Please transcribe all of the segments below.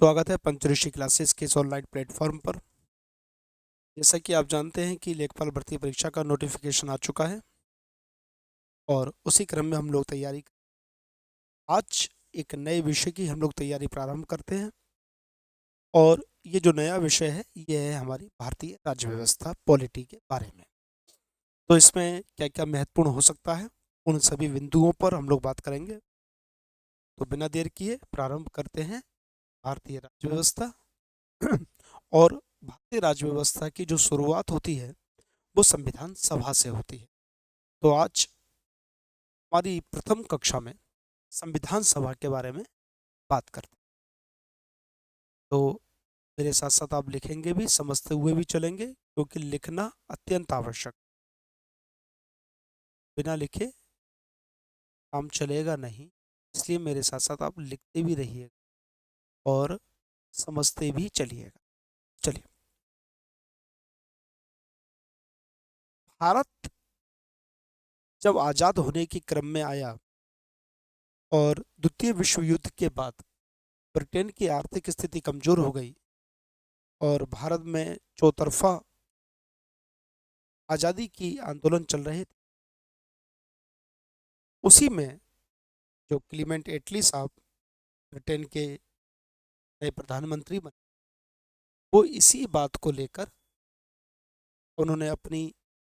स्वागत है पंचऋषि क्लासेस के इस ऑनलाइन प्लेटफॉर्म पर। जैसा कि आप जानते हैं कि लेखपाल भर्ती परीक्षा का नोटिफिकेशन आ चुका है और उसी क्रम में हम लोग तैयारी आज एक नए विषय की हम लोग तैयारी प्रारंभ करते हैं। और ये जो नया विषय है ये है हमारी भारतीय राज्य व्यवस्था पॉलिटी के बारे में। तो इसमें क्या क्या महत्वपूर्ण हो सकता है उन सभी बिंदुओं पर हम लोग बात करेंगे। तो बिना देर किए प्रारंभ करते हैं भारतीय राज्य व्यवस्था। और भारतीय राज्य व्यवस्था की जो शुरुआत होती है वो संविधान सभा से होती है। तो आज हमारी प्रथम कक्षा में संविधान सभा के बारे में बात करते हैं। तो मेरे साथ साथ आप लिखेंगे भी, समझते हुए भी चलेंगे, क्योंकि लिखना अत्यंत आवश्यक। बिना लिखे काम चलेगा नहीं, इसलिए मेरे साथ साथ आप लिखते भी रहिएगा और समझते भी चलिएगा। चलिए, भारत जब आज़ाद होने के क्रम में आया और द्वितीय विश्व युद्ध के बाद ब्रिटेन की आर्थिक स्थिति कमजोर हो गई और भारत में चौतरफा आज़ादी की आंदोलन चल रहे थे। उसी में जो क्लीमेंट एटली साहब ब्रिटेन के नए प्रधानमंत्री बने, वो इसी बात को लेकर उन्होंने अपनी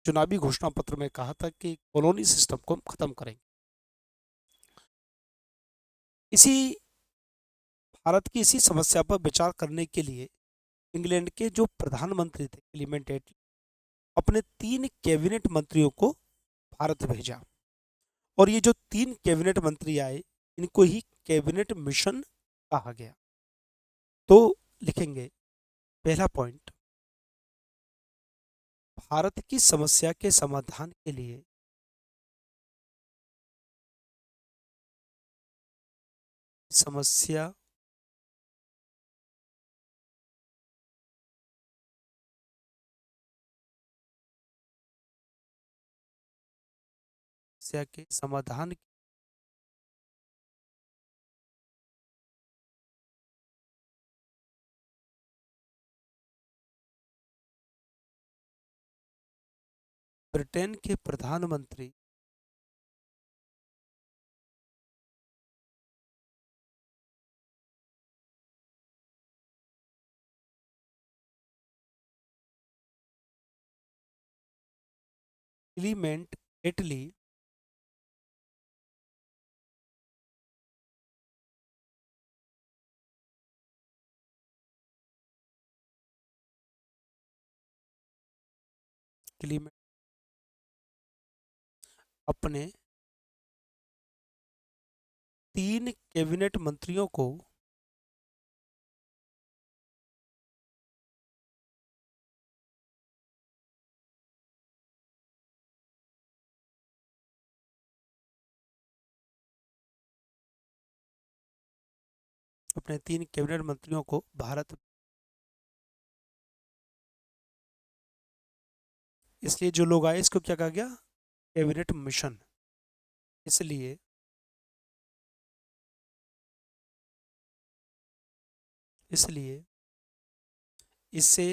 चुनावी घोषणा पत्र में कहा था कि कॉलोनी सिस्टम को हम खत्म करेंगे। इसी भारत की इसी समस्या पर विचार करने के लिए इंग्लैंड के जो प्रधानमंत्री थे क्लीमेंट एटली, अपने 3 कैबिनेट मंत्रियों को भारत भेजा। और ये जो 3 कैबिनेट मंत्री आए, इनको ही कैबिनेट मिशन कहा गया। तो लिखेंगे पहला पॉइंट, भारत की समस्या के समाधान के लिए समस्या समस्या के समाधान ब्रिटेन के प्रधानमंत्री क्लीमेंट एटली क्लीमेंट अपने 3 कैबिनेट मंत्रियों को अपने 3 कैबिनेट मंत्रियों को भारत, इसलिए जो लोग आए इसको क्या कहा गया, कैबिनेट मिशन। इसलिए इसलिए इसे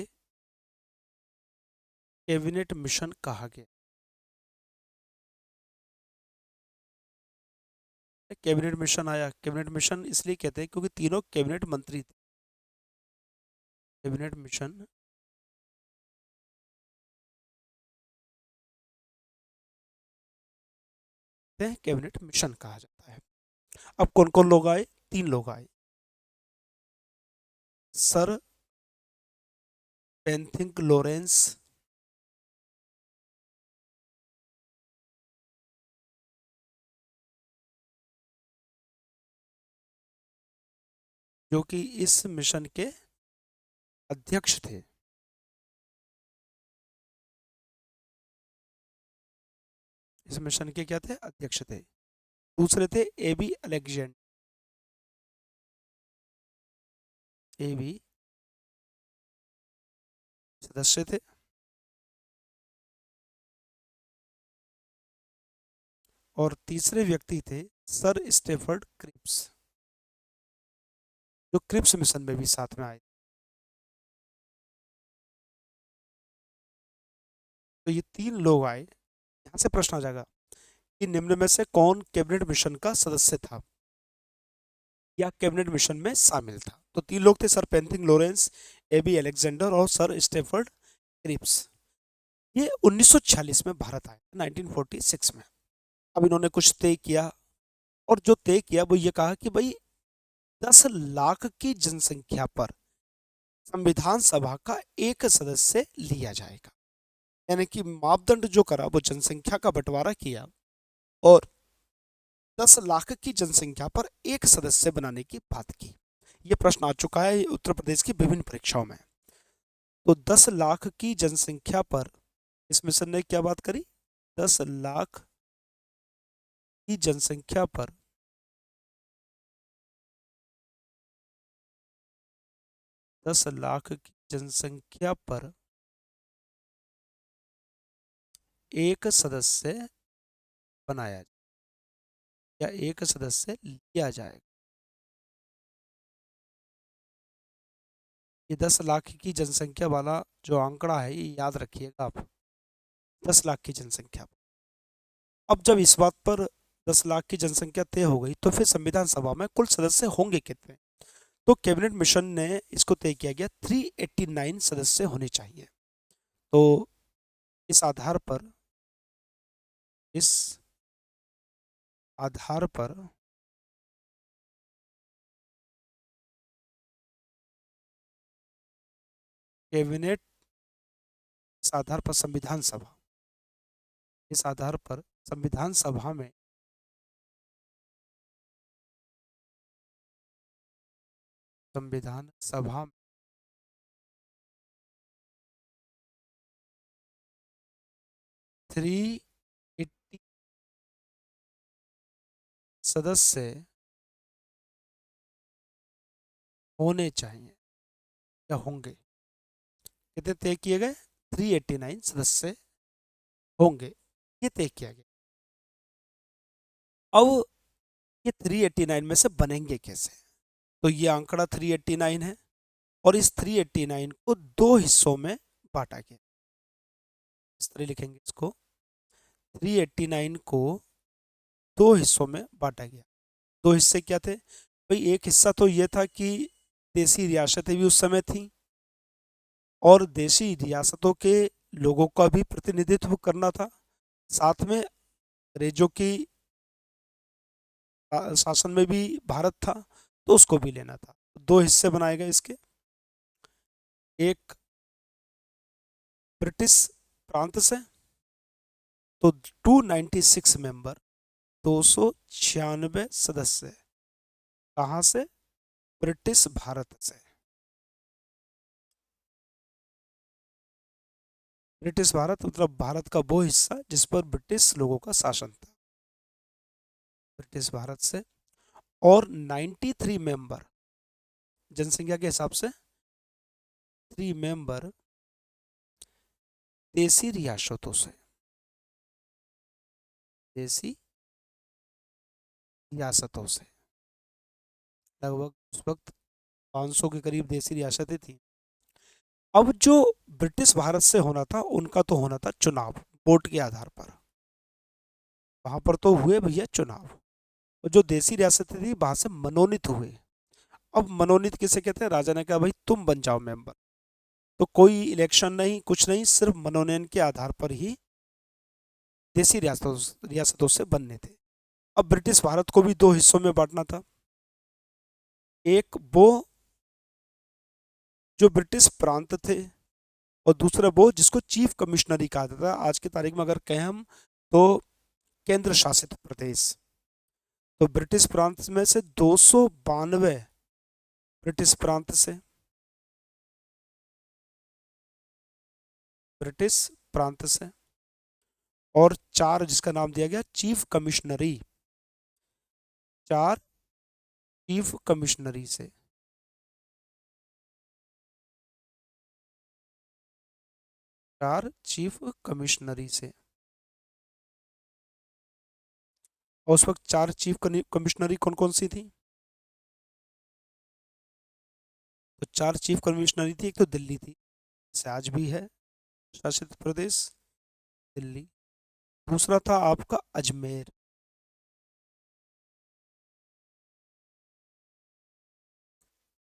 कैबिनेट मिशन कहा गया। कैबिनेट मिशन आया, कैबिनेट मिशन इसलिए कहते हैं क्योंकि तीनों कैबिनेट मंत्री थे। कैबिनेट मिशन कैबिनेट मिशन कहा जाता है। अब कौन कौन लोग आए, 3 लोग आए। सर पेंथिंक लॉरेंस, जो कि इस मिशन के अध्यक्ष थे। इस मिशन के क्या थे, अध्यक्ष थे। दूसरे थे एबी अलेक्जेंडर, ए भी सदस्य थे। और तीसरे व्यक्ति थे सर स्टेफर्ड क्रिप्स। जो क्रिप्स मिशन में भी साथ में आए। तो ये 3 लोग आए। यहाँ से प्रश्न आ जाएगा कि निम्न में से कौन कैबिनेट मिशन का सदस्य था या कैबिनेट मिशन में शामिल था। तो 3 लोग थे, सर पेंथिंग लॉरेंस, एबी अलेक्जेंडर और सर स्टेफर्ड क्रिप्स। ये 1946 में भारत आए, 1946 में। अब इन्होंने कुछ तय किया, और जो तय किया वो ये कहा कि भाई 10 लाख की जनसंख्या पर संविधान सभा का एक सदस्य लिया जाएगा। यानी कि मापदंड जो करा वो जनसंख्या का बंटवारा किया और 10 लाख की जनसंख्या पर एक सदस्य बनाने की बात की। ये प्रश्न आ चुका है उत्तर प्रदेश की विभिन्न परीक्षाओं में। तो 10 लाख की जनसंख्या पर इस मिशन ने क्या बात करी, 10 लाख की जनसंख्या पर 10 लाख की जनसंख्या पर एक सदस्य बनाया या एक सदस्य लिया जाएगा। ये 10 लाख की जनसंख्या वाला जो आंकड़ा है ये याद रखिएगा आप, 10 लाख की जनसंख्या। अब जब इस बात पर 10 लाख की जनसंख्या तय हो गई तो फिर संविधान सभा में कुल सदस्य होंगे कितने। तो कैबिनेट मिशन ने इसको तय किया गया 389 सदस्य होने चाहिए। तो इस आधार पर इस आधार पर कैबिनेट इस आधार पर संविधान सभा इस आधार पर संविधान सभा में संविधान सभा में 380 सदस्य होने चाहिए या होंगे। कितने तय किए गए, 389 सदस्य होंगे, ये तय किया गया। अब ये 389 में से बनेंगे कैसे। तो ये आंकड़ा 389 है और इस 389 को 2 हिस्सों में बांटा गया। इस तरह लिखेंगे इसको, 389 को 2 हिस्सों में बांटा गया। 2 हिस्से क्या थे भाई, एक हिस्सा तो ये था कि देसी रियासतें भी उस समय थी और देशी रियासतों के लोगों का भी प्रतिनिधित्व करना था। साथ में अंग्रेजों की शासन में भी भारत था तो उसको भी लेना था। 2 हिस्से बनाए गए इसके, एक ब्रिटिश प्रांत से, तो 296 मेंबर, 296 सदस्य कहाँ से, ब्रिटिश भारत से। ब्रिटिश भारत मतलब भारत का वो हिस्सा जिस पर ब्रिटिश लोगों का शासन था, ब्रिटिश भारत से। और 93 मेंबर जनसंख्या के हिसाब से 3 मेंबर देसी रियासतों से, देसी रियासतों से। लगभग उस वक्त 500 के करीब देसी रियासतें थी। अब जो ब्रिटिश भारत से होना था उनका तो होना था चुनाव वोट के आधार पर। वहां पर तो हुए भैया चुनाव, और जो देसी रियासतें थी वहां से मनोनीत हुए। अब मनोनीत किसे कहते हैं, राजा ने कहा भाई तुम बन जाओ मेंबर। तो कोई इलेक्शन नहीं, कुछ नहीं, सिर्फ मनोनयन के आधार पर ही देसी रियासतों से बनने थे। अब ब्रिटिश भारत को भी 2 हिस्सों में बांटना था। एक वो जो ब्रिटिश प्रांत थे और दूसरा वो जिसको चीफ कमिश्नरी कहा जाता था। आज की तारीख में अगर कहें हम तो केंद्र शासित प्रदेश। तो ब्रिटिश प्रांत में से 292 ब्रिटिश प्रांत से, ब्रिटिश प्रांत से, और 4 जिसका नाम दिया गया चीफ कमिश्नरी, 4 चीफ कमिश्नरी से। 4 चीफ कमिश्नरी से। और उस वक्त 4 चीफ कमिश्नरी कौन कौन सी थी, तो 4 चीफ कमिश्नरी थी। एक तो दिल्ली थी, जैसे आज भी है शासित प्रदेश दिल्ली। दूसरा था आपका अजमेर।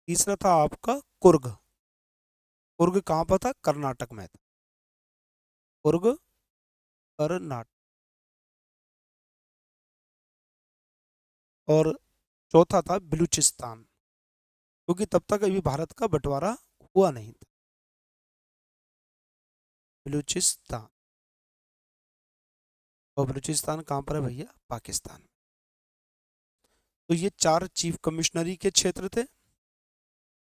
तीसरा था आपका कुर्ग। कुर्ग कहाँ पर था? कर्नाटक में था। कुर्ग कर्नाटक। और चौथा था बलूचिस्तान, क्योंकि तब तक अभी भारत का बंटवारा हुआ नहीं था। बलूचिस्तान। और बलूचिस्तान कहाँ पर है भैया? पाकिस्तान। तो ये 4 चीफ कमिश्नरी के क्षेत्र थे।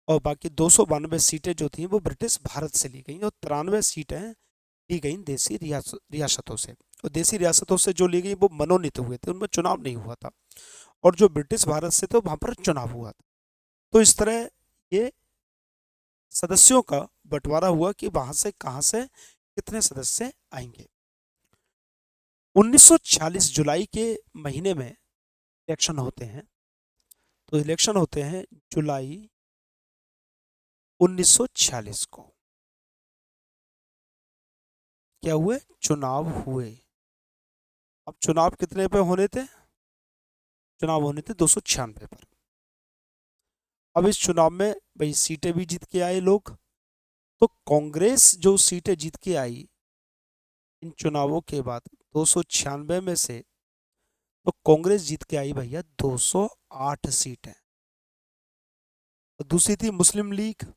और बाकी 292 सीटें जो थी वो ब्रिटिश भारत से ली गई और 93 सीटें ली गई देसी रियासतों से। और देसी रियासतों से जो ली गई वो मनोनीत हुए थे, उनमें चुनाव नहीं हुआ था। और जो ब्रिटिश भारत से थे वहां पर चुनाव हुआ था। तो इस तरह ये सदस्यों का बंटवारा हुआ कि वहां से कहां से कितने सदस्य आएंगे। 1946 जुलाई के महीने में इलेक्शन होते हैं। तो इलेक्शन होते हैं जुलाई 1946 को। क्या हुए? चुनाव हुए। अब चुनाव कितने पे होने थे? चुनाव होने थे 296 पर। अब इस चुनाव में भाई सीटें भी जीत के आए लोग। तो कांग्रेस जो सीटें जीत के आई इन चुनावों के बाद 296 में से, तो कांग्रेस जीत के आई भैया 208 सीटें। और दूसरी थी मुस्लिम लीग,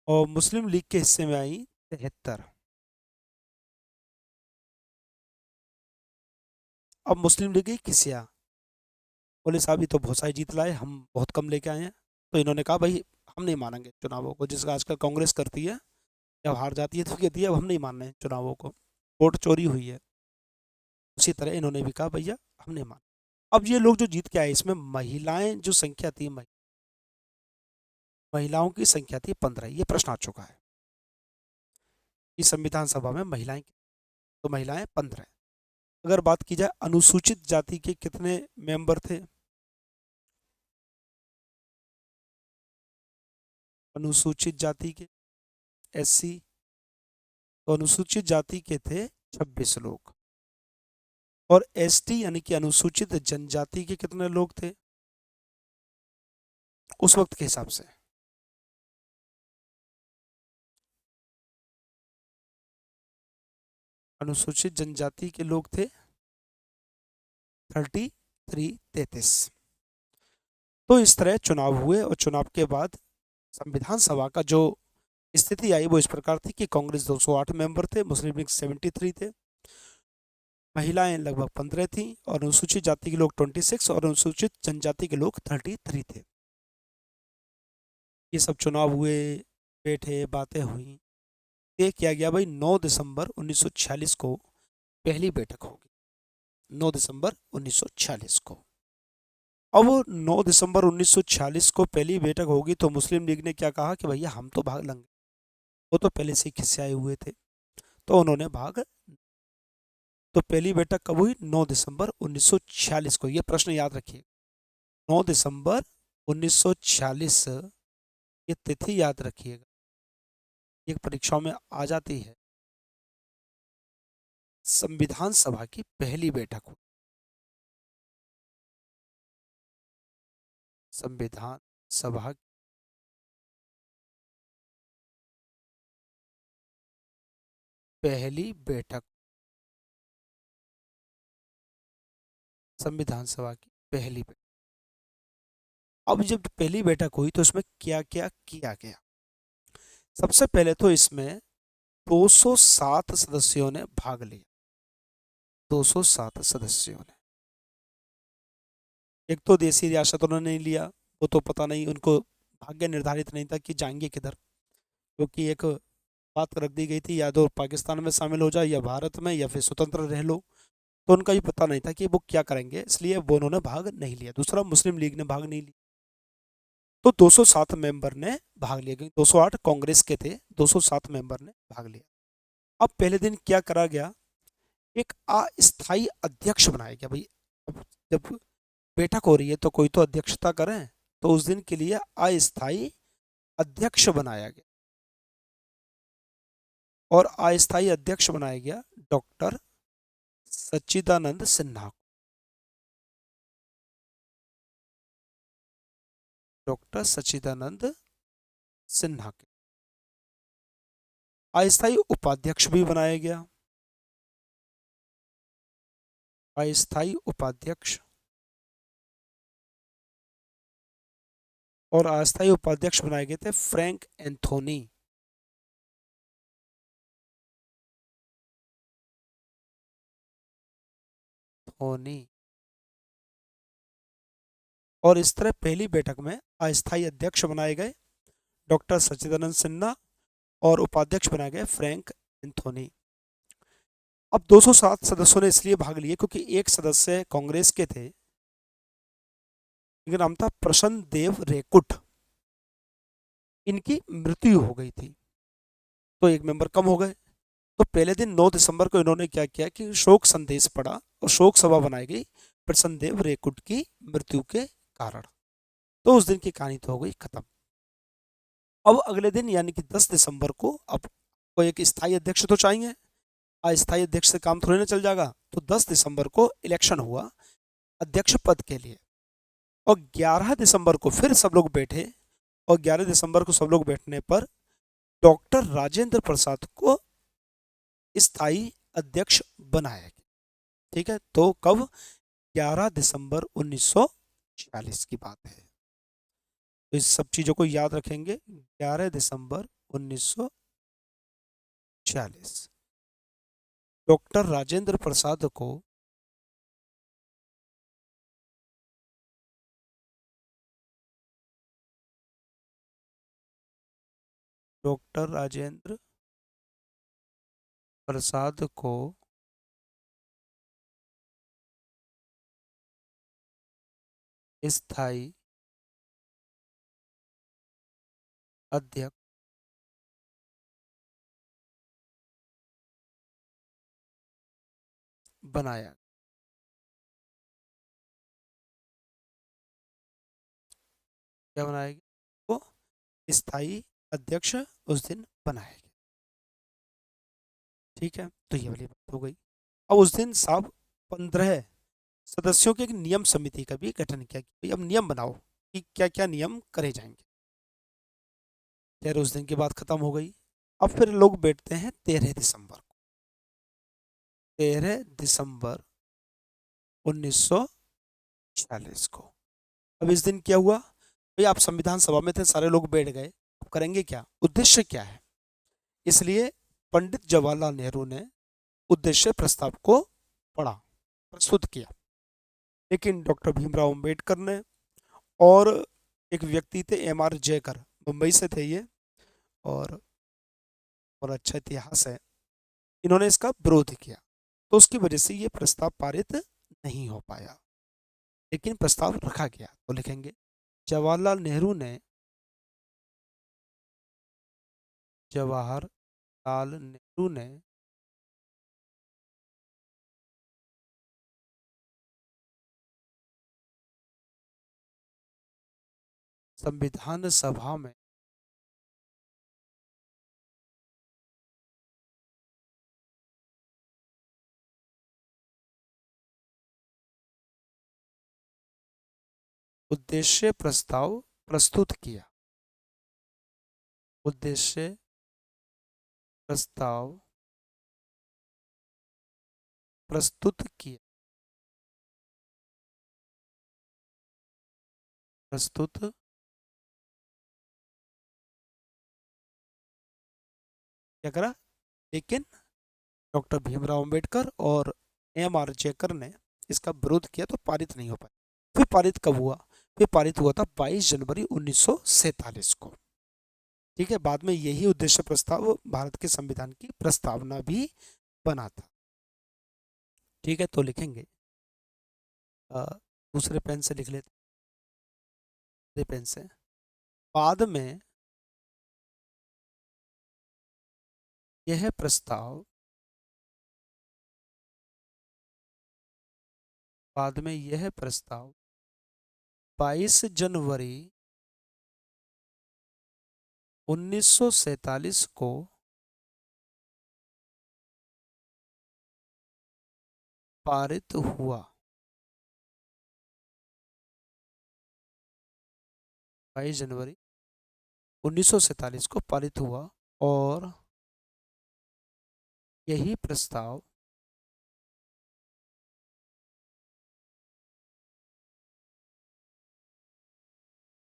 और मुस्लिम लीग के हिस्से में आई 73। अब मुस्लिम लीग की किसिया बोले साहब ये तो बहुत सारी जीत लाए, हम बहुत कम लेके आए हैं। तो इन्होंने कहा भाई हम नहीं मानेंगे चुनावों को, जिसका आजकल कांग्रेस करती है। जब हार जाती है तो कहती है अब हम नहीं मान रहे हैं चुनावों को, वोट चोरी हुई है। उसी तरह इन्होंने भी कहा भैया हम नहीं मान। अब ये लोग जो जीत के आए इसमें महिलाएं जो संख्या थी, महिलाओं की संख्या थी 15। ये प्रश्न आ चुका है कि संविधान सभा में महिलाएं, तो महिलाएं 15। अगर बात की जाए अनुसूचित जाति के कितने मेंबर थे? अनुसूचित जाति के, एससी, तो अनुसूचित जाति के थे 26 लोग। और एसटी यानी कि अनुसूचित जनजाति के कितने लोग थे उस वक्त के हिसाब से? अनुसूचित जनजाति के लोग थे 33। तो इस तरह चुनाव हुए और चुनाव के बाद संविधान सभा का जो स्थिति आई वो इस प्रकार थी कि कांग्रेस 208 मेंबर थे, मुस्लिम लीग 73 थे, महिलाएं लगभग 15 थी, और अनुसूचित जाति के लोग 26 और अनुसूचित जनजाति के लोग 33 थे। ये सब चुनाव हुए, बैठे, बातें हुई, तय किया गया भाई 9 दिसंबर 1946 को पहली बैठक होगी। 9 दिसंबर 1946 को। अब 9 दिसंबर 1946 को पहली बैठक होगी तो मुस्लिम लीग ने क्या कहा कि भैया हम तो भाग लेंगे, वो तो पहले से ही खिसियाए हुए थे, तो उन्होंने भाग। तो पहली बैठक कब हुई? 9 दिसंबर 1946 को। ये प्रश्न याद रखिए, 9 दिसंबर 1946, ये तिथि याद रखिएगा, एक परीक्षाओं में आ जाती है। संविधान सभा की पहली बैठक हुई। संविधान सभा की पहली बैठक, संविधान सभा की पहली बैठक। अब जब पहली बैठक हुई तो इसमें क्या क्या किया गया? सबसे पहले तो इसमें 207 सदस्यों ने भाग लिया। 207 सदस्यों ने। एक तो देसी रियासत उन्होंने नहीं लिया, वो तो पता नहीं, उनको भाग्य निर्धारित नहीं था कि जाएंगे किधर, क्योंकि एक बात रख दी गई थी या तो पाकिस्तान में शामिल हो जाए या भारत में या फिर स्वतंत्र रह लो। तो उनका ये पता नहीं था कि वो क्या करेंगे, इसलिए वो उन्होंने भाग नहीं लिया। दूसरा, मुस्लिम लीग ने भाग नहीं लिया। तो 207 मेंबर ने भाग लिया, क्योंकि 208 कांग्रेस के थे, 207 मेंबर ने भाग लिया। अब पहले दिन क्या करा गया? एक अस्थाई अध्यक्ष बनाया गया भाई। अब जब बैठक हो रही है तो कोई तो अध्यक्षता करें, तो उस दिन के लिए अस्थाई अध्यक्ष बनाया गया, और अस्थाई अध्यक्ष बनाया गया डॉक्टर सच्चिदानंद सिन्हा को। डॉक्टर सच्चिदानंद सिन्हा के अस्थाई उपाध्यक्ष भी बनाया गया। अस्थाई उपाध्यक्ष, और अस्थाई उपाध्यक्ष बनाए गए थे फ्रैंक एंथोनी। धोनी। और इस तरह पहली बैठक में अस्थाई अध्यक्ष बनाए गए डॉक्टर सच्चिदानंद सिन्हा, और उपाध्यक्ष बनाए गए फ्रैंक एंथोनी। अब 207 सदस्यों ने इसलिए भाग लिए क्योंकि एक सदस्य कांग्रेस के थे, इनका नाम था प्रसन्न देव रेकुट। इनकी मृत्यु हो गई थी, तो एक मेंबर कम हो गए। तो पहले दिन 9 दिसंबर को इन्होंने क्या किया कि शोक संदेश पढ़ा और शोक सभा बनाई गई प्रसन्न देव रेकुट की मृत्यु के कारण। तो उस दिन की कहानी तो हो गई खत्म। अब अगले दिन यानी कि 10 दिसंबर को अब कोई एक स्थायी अध्यक्ष तो चाहिए, अस्थायी अध्यक्ष से काम थोड़ी ना चल जाएगा। तो 10 दिसंबर को इलेक्शन हुआ अध्यक्ष पद के लिए, और 11 दिसंबर को फिर सब लोग बैठे, और 11 दिसंबर को सब लोग बैठने पर डॉक्टर राजेंद्र प्रसाद को स्थायी अध्यक्ष बनाया गया। ठीक है, तो कब? 11 दिसंबर 1946 की बात है। तो इस सब चीजों को याद रखेंगे। 11 दिसंबर 1946 डॉक्टर राजेंद्र प्रसाद को डॉक्टर राजेंद्र प्रसाद को स्थायी अध्यक्ष बनाया। क्या बनाया गया? वो स्थायी अध्यक्ष उस दिन बनाया गया। ठीक है, तो ये वाली बात हो गई। अब उस दिन साहब 15 सदस्यों की एक नियम समिति का भी गठन किया कि भाई अब नियम बनाओ कि क्या क्या नियम करे जाएंगे। खैर उस दिन की बात खत्म हो गई। अब फिर लोग बैठते हैं 13 दिसंबर को। 13 दिसंबर 1946 को। अब इस दिन क्या हुआ भाई? आप संविधान सभा में थे, सारे लोग बैठ गए, अब करेंगे क्या? उद्देश्य क्या है? इसलिए पंडित जवाहरलाल नेहरू ने उद्देश्य प्रस्ताव को पढ़ा, प्रस्तुत किया। लेकिन डॉक्टर भीमराव अंबेडकर ने, और एक व्यक्ति थे एम आर जयकर, मुंबई से थे ये, और अच्छा इतिहास है, इन्होंने इसका विरोध किया। तो उसकी वजह से ये प्रस्ताव पारित नहीं हो पाया, लेकिन प्रस्ताव रखा गया। तो लिखेंगे जवाहरलाल नेहरू ने, जवाहरलाल नेहरू ने संविधान सभा में उद्देश्य प्रस्ताव प्रस्तुत किया। उद्देश्य प्रस्ताव प्रस्तुत किया। प्रस्तुत क्या करा? लेकिन डॉक्टर भीमराव अंबेडकर और एम आर जयकर ने इसका विरोध किया, तो पारित नहीं हो पाया। फिर पारित कब हुआ? फिर पारित हुआ था 22 जनवरी 1947 को। ठीक है, बाद में यही उद्देश्य प्रस्ताव भारत के संविधान की प्रस्तावना भी बना था। ठीक है, तो लिखेंगे अ, दूसरे पेन से लिख लेते, दूसरे पेन से। बाद में यह प्रस्ताव, बाद में यह प्रस्ताव 22 जनवरी 1947 को पारित हुआ। 22 जनवरी 1947 को पारित हुआ और यही प्रस्ताव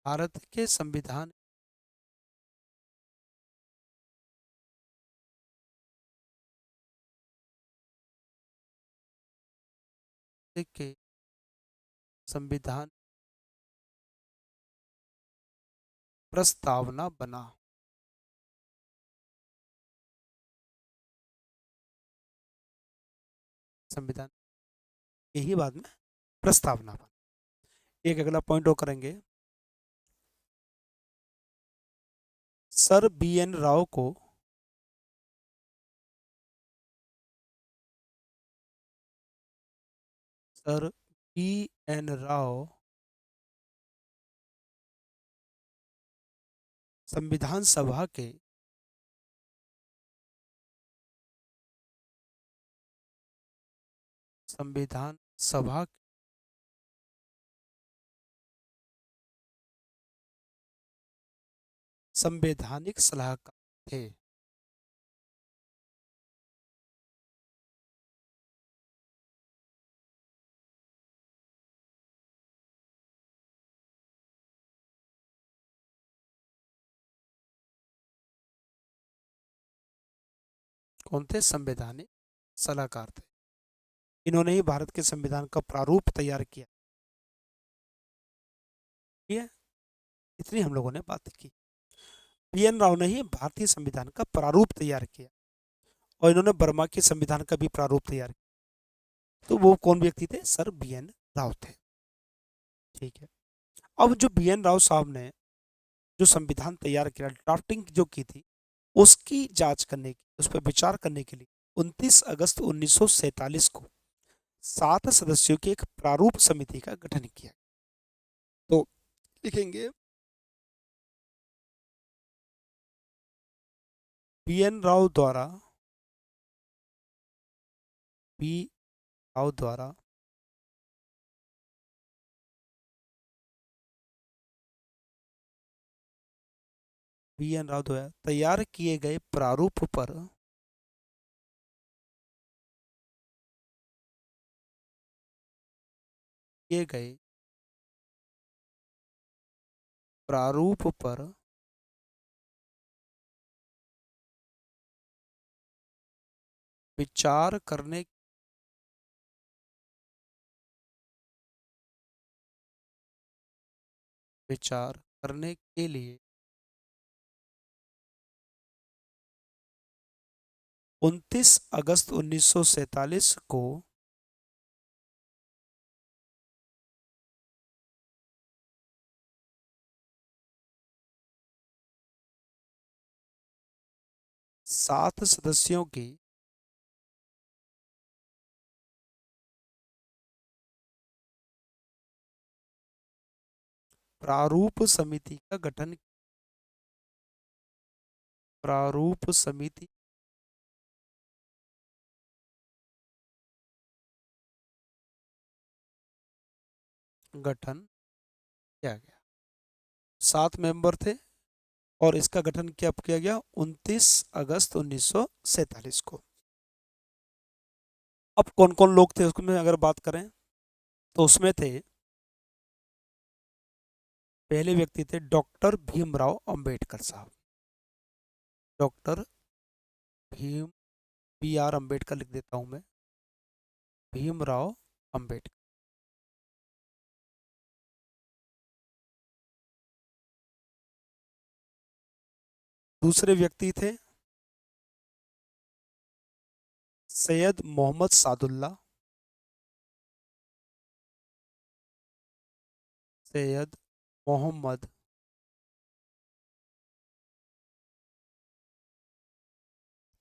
भारत के संविधान के संविधान प्रस्तावना बना। संविधान यही बाद में प्रस्तावना बना। एक अगला पॉइंट और करेंगे। Sir BN. राव को सर बी.एन. राव संविधान सभा के संविधान सभा संवैधानिक सलाहकार थे। कौन थे? संवैधानिक सलाहकार थे। इन्होंने ही भारत के संविधान का प्रारूप तैयार किया। ठीक है, इतनी हम लोगों ने बात की। बी.एन. राव ने ही भारतीय संविधान का प्रारूप तैयार किया और इन्होंने बर्मा के संविधान का भी प्रारूप तैयार किया। तो वो कौन व्यक्ति थे? Sir BN. राव थे। ठीक है, अब जो बी.एन. राव साहब ने जो संविधान तैयार किया, ड्राफ्टिंग जो की थी, उसकी जांच करने की, उस पर विचार करने के लिए 29 अगस्त 1947 को 7 सदस्यों की एक प्रारूप समिति का गठन किया। तो लिखेंगे बी.एन. राव द्वारा बी राव द्वारा बी.एन. राव द्वारा तैयार किए गए प्रारूप पर किए गए प्रारूप पर विचार करने विचार करने के लिए 29 अगस्त 1947 को सात सदस्यों की प्रारूप समिति का गठन प्रारूप समिति गठन किया गया। 7 मेंबर थे और इसका गठन कब किया गया? 29 अगस्त 1947 को। अब कौन कौन लोग थे उसमें अगर बात करें तो उसमें थे, पहले व्यक्ति थे डॉक्टर भीमराव अंबेडकर साहब। Doctor Bhim B.R. अंबेडकर लिख देता हूं मैं, भीमराव अंबेडकर। दूसरे व्यक्ति थे सैयद मोहम्मद सादुल्ला। सैयद मोहम्मद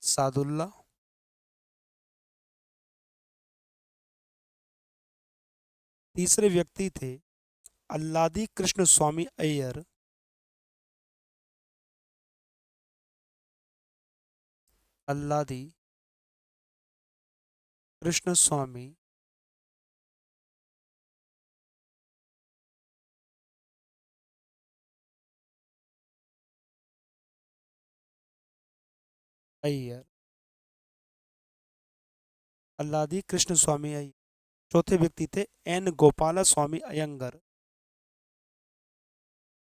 सादुल्ला। तीसरे व्यक्ति थे अल्लादी कृष्ण स्वामी अय्यर, अल्लादी कृष्ण स्वामी अय्यर, अल्लादी कृष्ण स्वामी अय्यर। चौथे व्यक्ति थे एन गोपाला स्वामी अयंगर,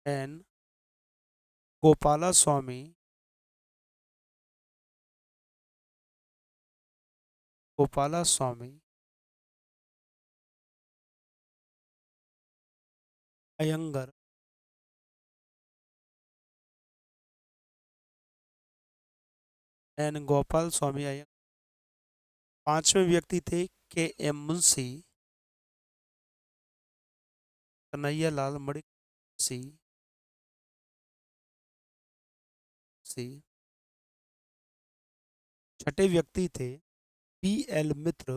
एन गोपाला स्वामी गोपाला स्वामी अयंगर, एन गोपाल स्वामी अयंगर। पांचवें व्यक्ति थे के एम मुंशी, कन्हैया लाल मणि सी सी। छठे व्यक्ति थे पी एल मित्र,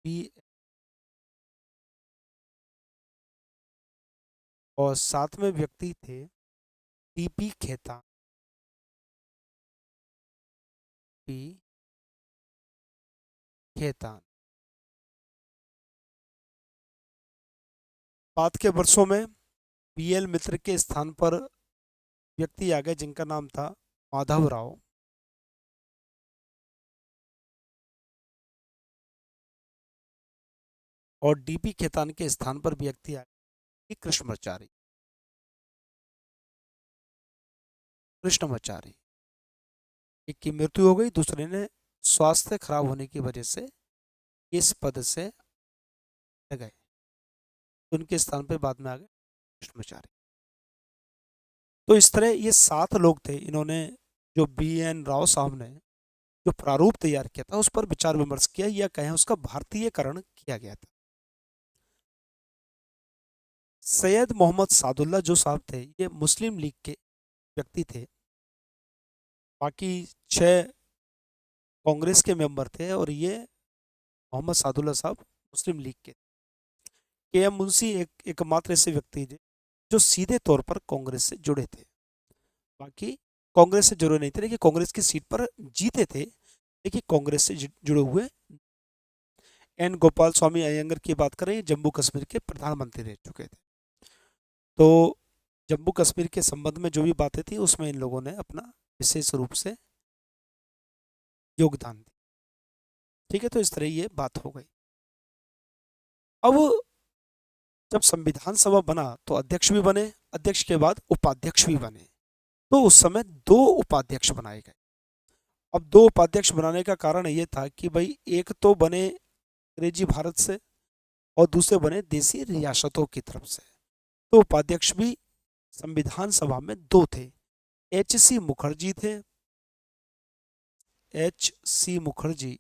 पी। और सातवें व्यक्ति थे P P Khetan, P Khetan. बाद के वर्षों में पी एल मित्र के स्थान पर व्यक्ति आ गए जिनका नाम था माधव राव, और डीपी खेतान के स्थान पर व्यक्ति आ गए कृष्णमाचारी, कृष्णमाचारी। एक की मृत्यु हो गई, दूसरे ने स्वास्थ्य खराब होने की वजह से इस पद से हट गए, उनके स्थान पर बाद में आ गए कृष्णमाचारी। तो इस तरह ये 7 लोग थे, इन्होंने जो बी एन राव साहब ने जो प्रारूप तैयार किया था उस पर विचार विमर्श किया, या कहें उसका भारतीयकरण किया गया था। सैयद मोहम्मद सादुल्ला जो साहब थे ये मुस्लिम लीग के व्यक्ति थे, बाकी 6 कांग्रेस के मेंबर थे, और ये मोहम्मद सादुल्ला साहब मुस्लिम लीग के एम मुंशी एकमात्र ऐसे व्यक्ति थे जो सीधे तौर पर कांग्रेस से जुड़े थे। बाकी कांग्रेस से जुड़े नहीं थे, लेकिन कांग्रेस की सीट पर जीते थे, लेकिन कांग्रेस से जुड़े हुए। एन गोपाल स्वामी अयंगर की बात करें, जम्मू कश्मीर के प्रधानमंत्री रह चुके थे। तो जम्मू कश्मीर के संबंध में जो भी बातें थी उसमें इन लोगों ने अपना विशेष रूप से योगदान दिया। ठीक है, तो इस तरह ये बात हो गई। अब जब संविधान सभा बना तो अध्यक्ष भी बने, अध्यक्ष के बाद उपाध्यक्ष भी बने। तो उस समय 2 उपाध्यक्ष बनाए गए। अब 2 उपाध्यक्ष बनाने का कारण ये था कि भाई एक तो बने अंग्रेजी भारत से और दूसरे बने देसी रियासतों की तरफ से। तो उपाध्यक्ष भी संविधान सभा में 2 थे, एच सी मुखर्जी थे, एच सी मुखर्जी।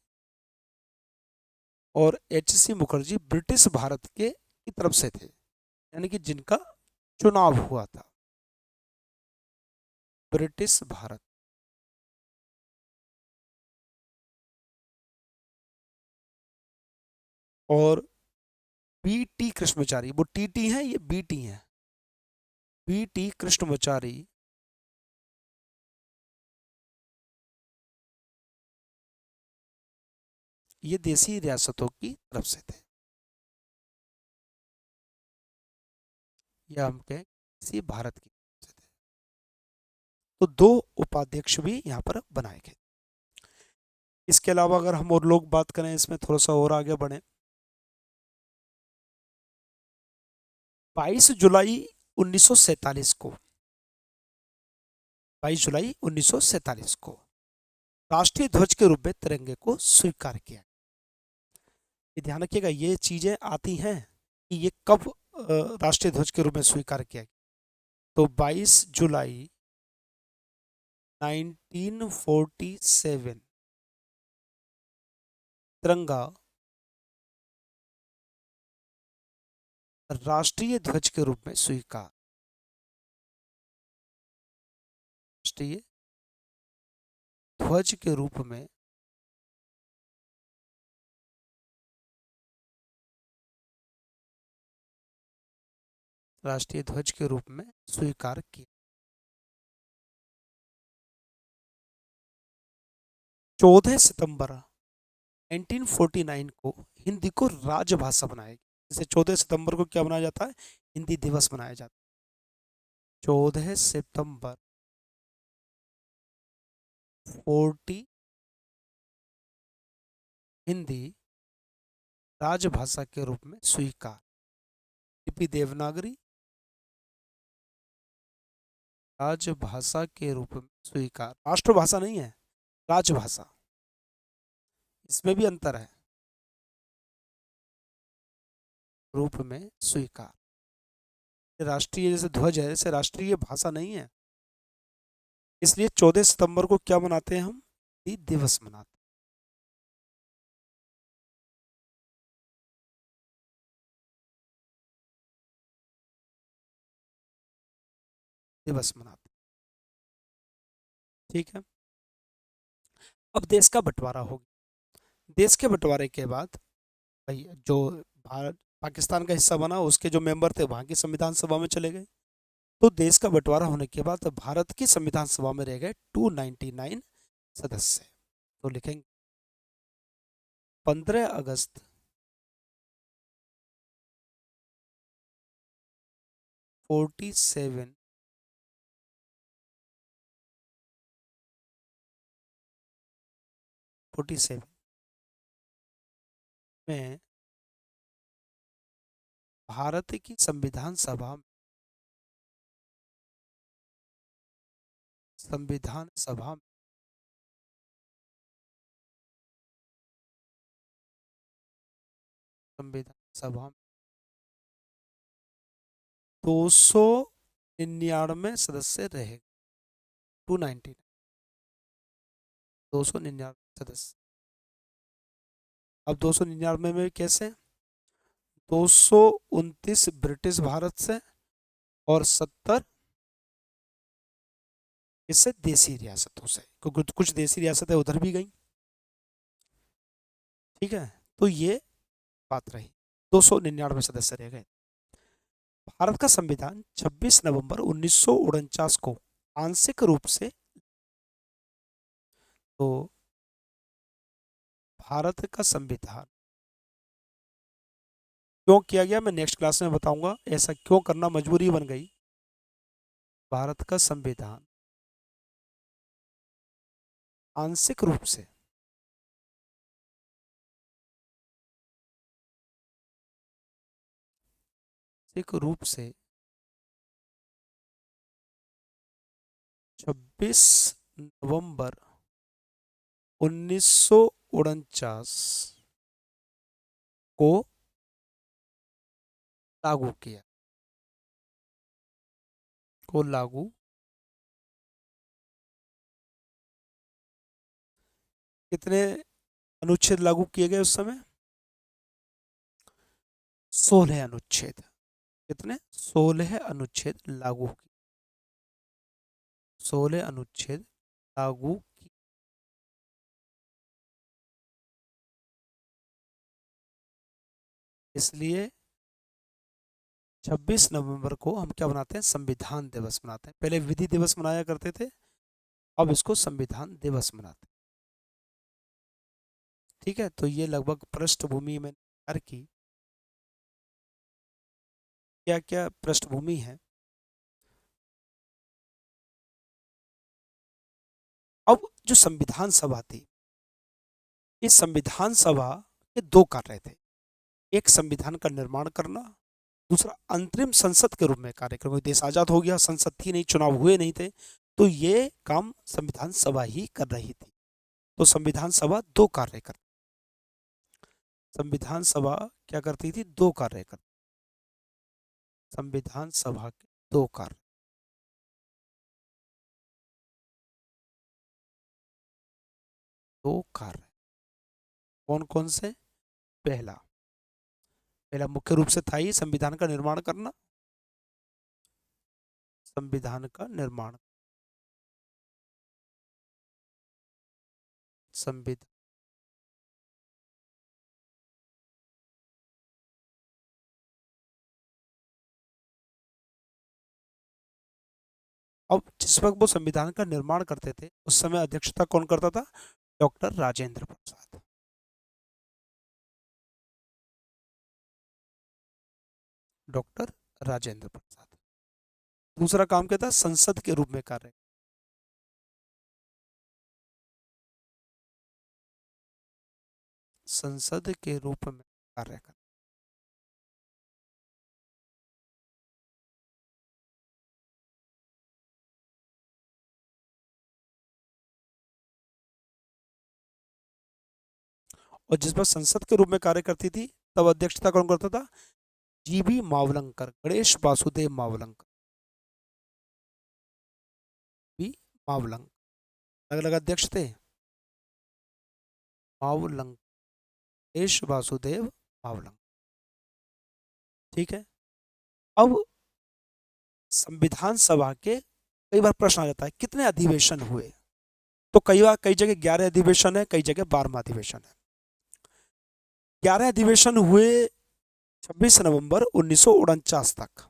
और H C Mukherjee British Bharat के की तरफ से थे, यानी कि जिनका चुनाव हुआ था ब्रिटिश भारत। और बी टी कृष्णमाचारी, वो टी टी है, ये बी टी है, बी टी कृष्णमाचारी ये देसी रियासतों की तरफ से थे, या हम कहें देसी भारत की तरफ से थे। तो 2 उपाध्यक्ष भी यहाँ पर बनाए गए। इसके अलावा अगर हम और लोग बात करें, इसमें थोड़ा सा और आगे बढ़े, 22 जुलाई 1947 को, 22 जुलाई 1947 को राष्ट्रीय ध्वज के रूप में तिरंगे को स्वीकार किया। ये ध्यान रखिएगा, ये चीजें आती हैं कि ये कब राष्ट्रीय ध्वज के रूप में स्वीकार किया गया। तो 22 जुलाई 1947 तिरंगा राष्ट्रीय ध्वज के रूप में स्वीकार, राष्ट्रीय ध्वज के रूप में राष्ट्रीय ध्वज के रूप में स्वीकार किया। 14 सितंबर 1949 को हिंदी को राजभाषा बनाया गया। जैसे 14 सितंबर को क्या मनाया जाता है, हिंदी दिवस मनाया जाता है। 14 सितंबर 40 हिंदी राजभाषा के रूप में स्वीकार। लिपि देवनागरी राजभाषा के रूप में स्वीकार। राष्ट्रभाषा नहीं है, राजभाषा, इसमें भी अंतर है। रूप में स्वीकार। राष्ट्रीय जैसे ध्वज है, जैसे राष्ट्रीय भाषा नहीं है, इसलिए 14 सितंबर को क्या मनाते हैं हम, हिंदी दिवस मनाते हैं। दिवस मनाते हैं, ठीक है। अब देश का बंटवारा हो गया। देश के बंटवारे के बाद भाई जो भारत पाकिस्तान का हिस्सा बना, उसके जो मेंबर थे वहाँ की संविधान सभा में चले गए। तो देश का बंटवारा होने के बाद भारत की संविधान सभा में रह गए 299 सदस्य। तो लिखेंगे 15 अगस्त 47 47 में भारत की संविधान सभा संविधान सभा 299 सदस्य रहे। 299 299 सदस्य। अब 299 में कैसे, 229 ब्रिटिश भारत से और 70 इससे देसी रियासतों से, क्योंकि कुछ देसी रियासतें उधर भी गई, ठीक है। तो ये बात रही, 299 सदस्य रह गए। भारत का संविधान 26 नवंबर 1949 को आंशिक रूप से, तो भारत का संविधान क्यों किया गया मैं नेक्स्ट क्लास में बताऊंगा, ऐसा क्यों करना मजबूरी बन गई। भारत का संविधान आंशिक रूप से 26 नवंबर 1949 को लागू किया, को लागू कितने अनुच्छेद लागू किए गए उस समय, 16 अनुच्छेद। कितने, 16 अनुच्छेद लागू किए, 16 अनुच्छेद लागू किए। इसलिए 26 नवंबर को हम क्या मनाते हैं, संविधान दिवस मनाते हैं। पहले विधि दिवस मनाया करते थे, अब इसको संविधान दिवस मनाते हैं, ठीक है। तो ये लगभग पृष्ठभूमि में तैयार की, क्या क्या पृष्ठभूमि है। अब जो संविधान सभा थी, इस संविधान सभा के दो कार्य थे। एक संविधान का निर्माण करना, दूसरा अंतरिम संसद के रूप में कार्य करना। देश आजाद हो गया, संसद थी नहीं, चुनाव हुए नहीं थे, तो ये काम संविधान सभा ही कर रही थी। तो संविधान सभा दो कार्य कर, संविधान सभा क्या करती थी, दो कार्य कर, संविधान सभा के दो कार्य, दो कार्य कौन कौन से। पहला पहला मुख्य रूप से था ही संविधान का निर्माण करना, संविधान का निर्माण, संविधान अब जिस वक्त वो संविधान का निर्माण करते थे उस समय अध्यक्षता कौन करता था? डॉक्टर राजेंद्र प्रसाद। डॉक्टर राजेंद्र प्रसाद। दूसरा काम क्या था? संसद के रूप में कार्य। संसद के रूप में कार्य कर। और जिस पर संसद के रूप में कार्य करती थी तब अध्यक्षता कौन करता था? जीबी मावलंकर, गणेश वासुदेव मावलंकर। बी मावलंकर अलग अलग अध्यक्ष थे। मावलंकर, गणेश वासुदेव मावलंकर। ठीक है। अब संविधान सभा के कई बार प्रश्न आ जाता है कितने अधिवेशन हुए? तो कई बार कई जगह 11 अधिवेशन है, कई जगह 12वां अधिवेशन है। 11 अधिवेशन हुए 26 नवंबर 1949 तक।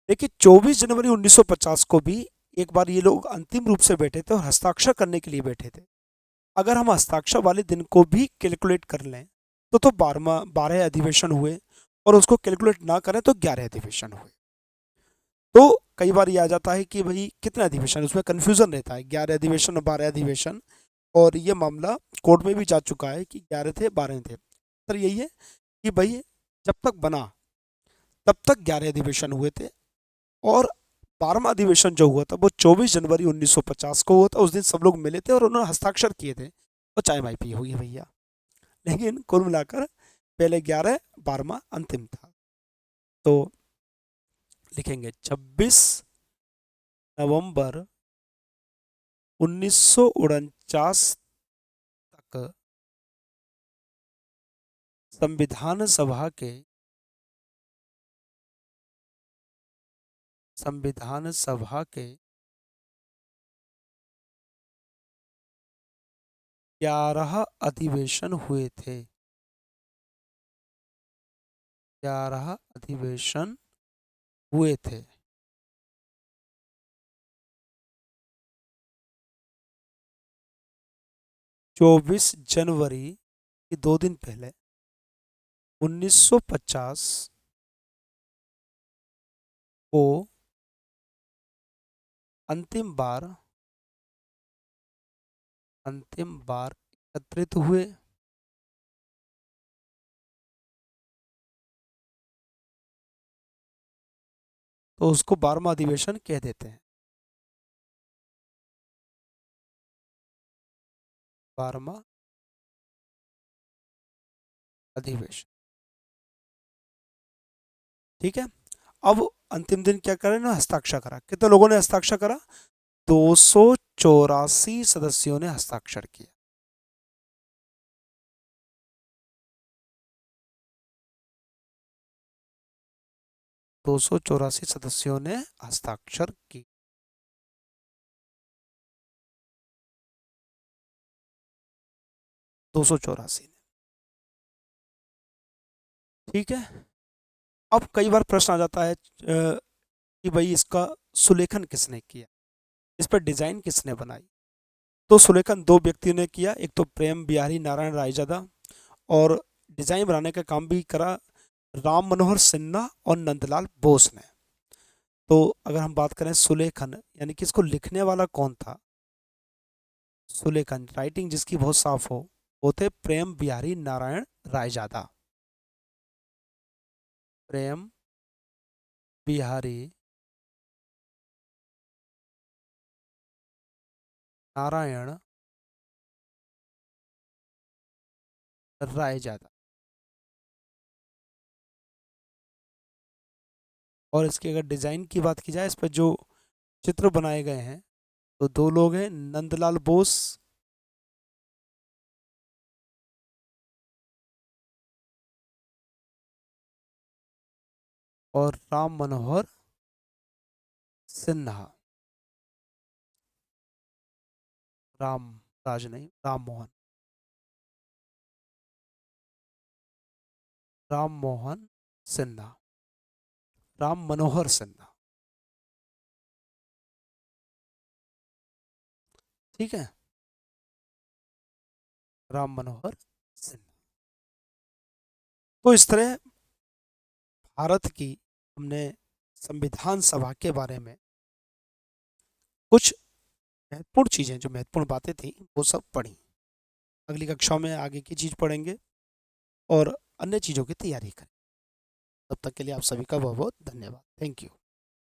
देखिए 24 जनवरी 1950 को भी एक बार ये लोग अंतिम रूप से बैठे थे और हस्ताक्षर करने के लिए बैठे थे। अगर हम हस्ताक्षर वाले दिन को भी कैलकुलेट कर लें तो 12 अधिवेशन हुए, और उसको कैलकुलेट ना करें तो 11 अधिवेशन हुए। तो कई बार ये आ जाता है कि भाई कितने अधिवेशन, उसमें कन्फ्यूजन रहता है 11 अधिवेशन और 12 अधिवेशन। और ये मामला कोर्ट में भी जा चुका है कि 11 थे 12 थे। सर यही है कि भाई जब तक बना तब तक 11 अधिवेशन हुए थे, और 12वां अधिवेशन जो हुआ था वो 24 जनवरी 1950 को हुआ था। उस दिन सब लोग मिले थे और उन्होंने हस्ताक्षर किए थे और चाय माई पी होगी भैया। लेकिन कुल मिलाकर पहले 11, 12वां अंतिम था। तो लिखेंगे 26 नवंबर 1949 तक संविधान सभा के संविधान सभा के 11 अधिवेशन हुए थे। 11 अधिवेशन हुए थे। 24 जनवरी के 2 दिन पहले 1950 को अंतिम बार एकत्रित हुए। तो उसको 12वां अधिवेशन कह देते हैं। 12वां अधिवेशन। ठीक है। अब अंतिम दिन क्या करें ना, हस्ताक्षर करा। कितने लोगों ने हस्ताक्षर करा? 284 सदस्यों ने हस्ताक्षर किया। 284 सदस्यों ने हस्ताक्षर की। 284 ने। ठीक है। अब कई बार प्रश्न आ जाता है कि भाई इसका सुलेखन किसने किया, इस पर डिजाइन किसने बनाई? तो सुलेखन दो व्यक्तियों ने किया, एक तो प्रेम बिहारी नारायण रायजादा, और डिजाइन बनाने का काम भी करा राम मनोहर सिन्हा और नंदलाल बोस ने। तो अगर हम बात करें सुलेखन यानी कि इसको लिखने वाला कौन था? सुलेखन राइटिंग जिसकी बहुत साफ हो, वो थे प्रेम बिहारी नारायण रायजादा। प्रेम बिहारी नारायण रायजादा। और इसकी अगर डिजाइन की बात की जाए, इस पर जो चित्र बनाए गए हैं तो दो लोग हैं, नंदलाल बोस और राम मनोहर सिन्हा। राम राज नहीं, राम मोहन। राम मोहन सिन्हा, राम मनोहर सिन्हा। ठीक है, राम मनोहर सिन्हा। तो इस तरह भारत की हमने संविधान सभा के बारे में कुछ महत्वपूर्ण चीज़ें, जो महत्वपूर्ण बातें थी, वो सब पढ़ी। अगली कक्षाओं में आगे की चीज़ पढ़ेंगे और अन्य चीज़ों की तैयारी करें। तब तक के लिए आप सभी का बहुत बहुत धन्यवाद। Thank you.